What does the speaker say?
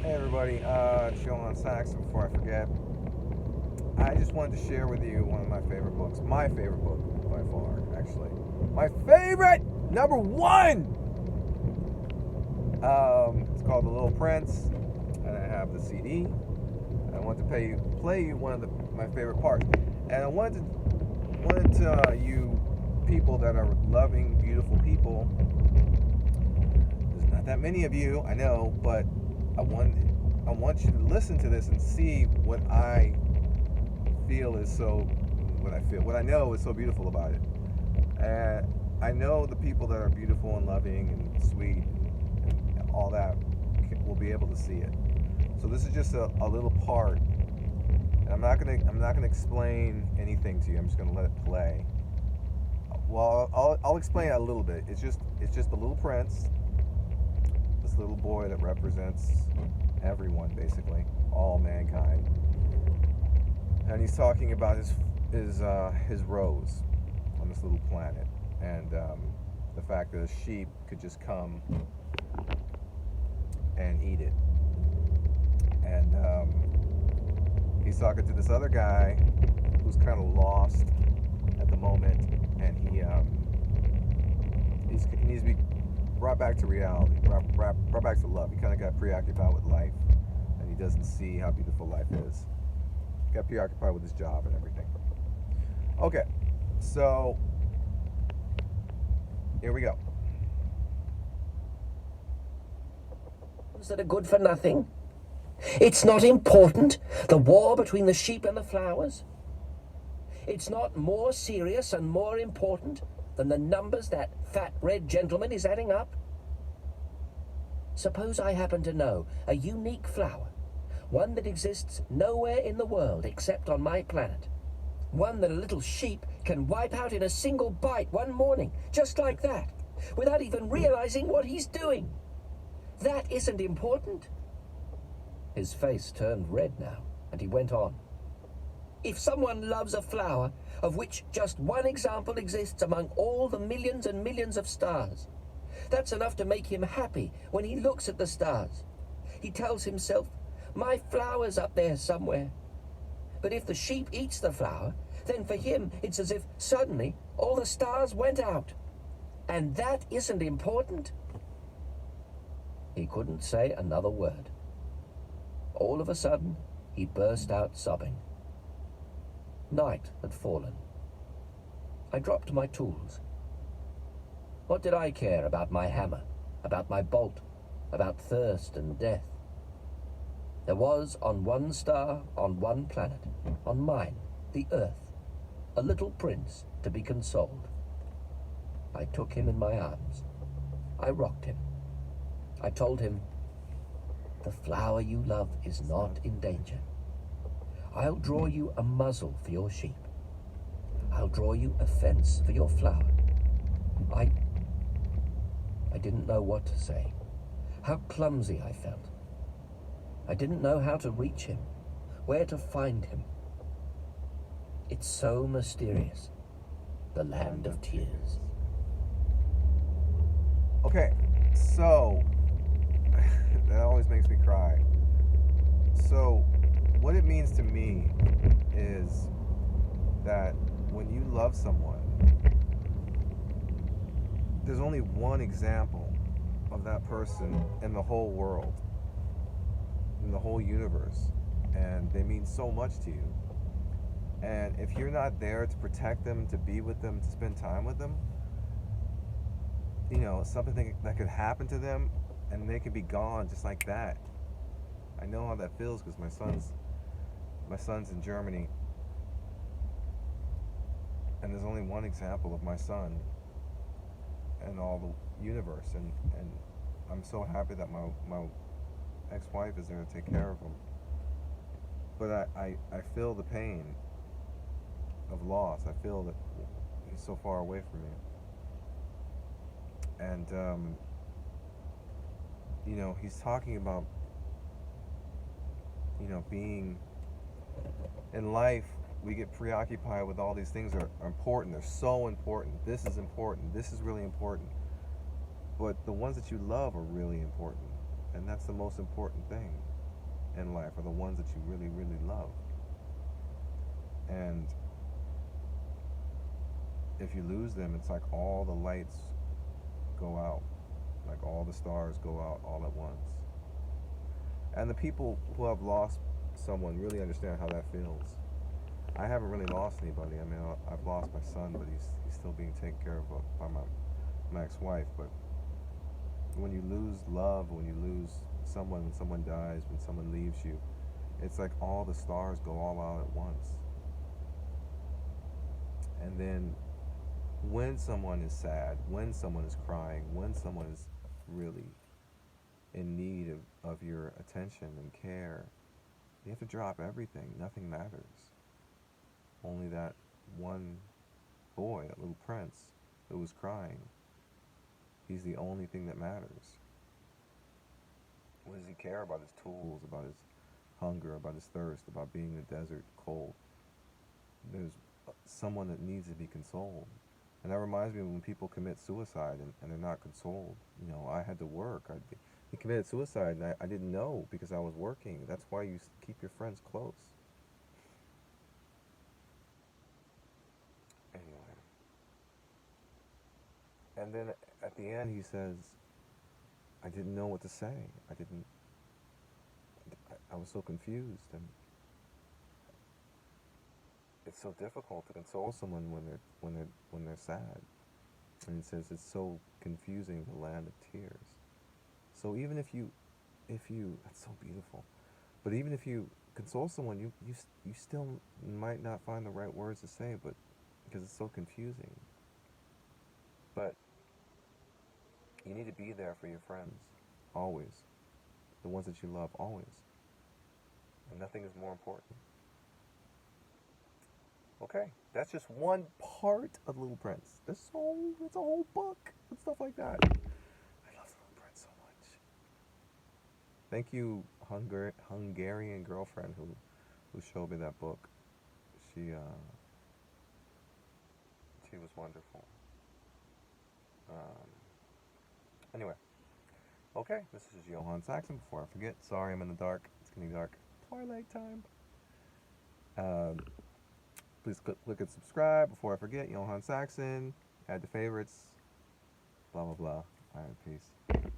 Hey everybody, Chill on Sax. Before I forget, I just wanted to share with you one of my favorite books. My favorite book by far, actually. My favorite number one. It's called The Little Prince, and I have the CD. I want to play you one of my favorite parts, and I wanted to you people that are loving, beautiful people. There's not that many of you, I know, but I want you to listen to this and see what I feel is what I know is so beautiful about it. And I know the people that are beautiful and loving and sweet and all that will be able to see it. So this is just a little part. And I'm not gonna explain anything to you. I'm just gonna let it play. Well, I'll explain it a little bit. It's just the Little Prince, this little boy that represents everyone, basically, all mankind. And he's talking about his rose on this little planet, and the fact that a sheep could just come and eat it. And he's talking to this other guy who's kind of lost at the moment, and he needs to be brought back to reality, brought back to love. He kind of got preoccupied with life, and he doesn't see how beautiful life is. He got preoccupied with his job and everything. Okay, so here we go. That are good for nothing. It's not important, the war between the sheep and the flowers. It's not more serious and more important than the numbers that fat red gentleman is adding up. Suppose I happen to know a unique flower, one that exists nowhere in the world except on my planet, one that a little sheep can wipe out in a single bite one morning, just like that, without even realizing what he's doing. That isn't important. His face turned red now, and he went on. If someone loves a flower of which just one example exists among all the millions and millions of stars, that's enough to make him happy when he looks at the stars. He tells himself, my flower's up there somewhere. But if the sheep eats the flower, then for him it's as if suddenly all the stars went out. And that isn't important. He couldn't say another word. All of a sudden, he burst out sobbing. Night had fallen. I dropped my tools. What did I care about my hammer, about my bolt, about thirst and death? There was on one star, on one planet, on mine, the Earth, a little prince to be consoled. I took him in my arms. I rocked him. I told him, the flower you love is not in danger. I'll draw you a muzzle for your sheep. I'll draw you a fence for your flower. I didn't know what to say. How clumsy I felt. I didn't know how to reach him, where to find him. It's so mysterious, the land of tears. Okay, so that always makes me cry. So what it means to me is that when you love someone, there's only one example of that person in the whole world, in the whole universe, and they mean so much to you. And if you're not there to protect them, to be with them, to spend time with them, you know, something that could happen to them and they could be gone just like that. I know how that feels because my son's in Germany, and there's only one example of my son in all the universe, and I'm so happy that my ex-wife is there to take care of him. But I feel the pain of loss. I feel that he's so far away from me. And you know, he's talking about, you know, being in life, we get preoccupied with all these things that are important. They're so important. This is important. This is really important. But the ones that you love are really important. And that's the most important thing. in life are the ones that you really, really love. And if you lose them, it's like all the lights go out, like all the stars go out all at once. And the people who have lost someone really understand how that feels. I haven't really lost anybody. I mean, I've lost my son, but he's still being taken care of by my ex-wife. But when you lose love, when you lose someone, when someone dies, when someone leaves you, it's like all the stars go all out at once. And then when someone is sad, when someone is crying, when someone is really in need of your attention and care, you have to drop everything. Nothing matters. Only that one boy, that little prince who was crying, he's the only thing that matters. What does he care about his tools, about his hunger, about his thirst, about being in the desert cold? There's someone that needs to be consoled. And that reminds me of when people commit suicide and they're not consoled. You know, I had to work. He committed suicide and I didn't know because I was working. That's why you keep your friends close. Anyway. And then at the end he says, I didn't know what to say. I was so confused, and it's so difficult to console someone when they're sad. And he says it's so confusing, the land of tears. So even if you that's so beautiful. But even if you console someone, you still might not find the right words to say, but because it's so confusing. But you need to be there for your friends, always. The ones that you love, always. And nothing is more important. Okay, that's just one part of Little Prince. It's a whole book and stuff like that. I love Little Prince so much. Thank you, Hungarian girlfriend who showed me that book. She was wonderful. Anyway, okay, this is Johann Saxon. Before I forget, sorry I'm in the dark. It's getting dark. Twilight time. Please click and subscribe. Before I forget, Johann Saxon. Add to favorites. Blah, blah, blah. All right, peace.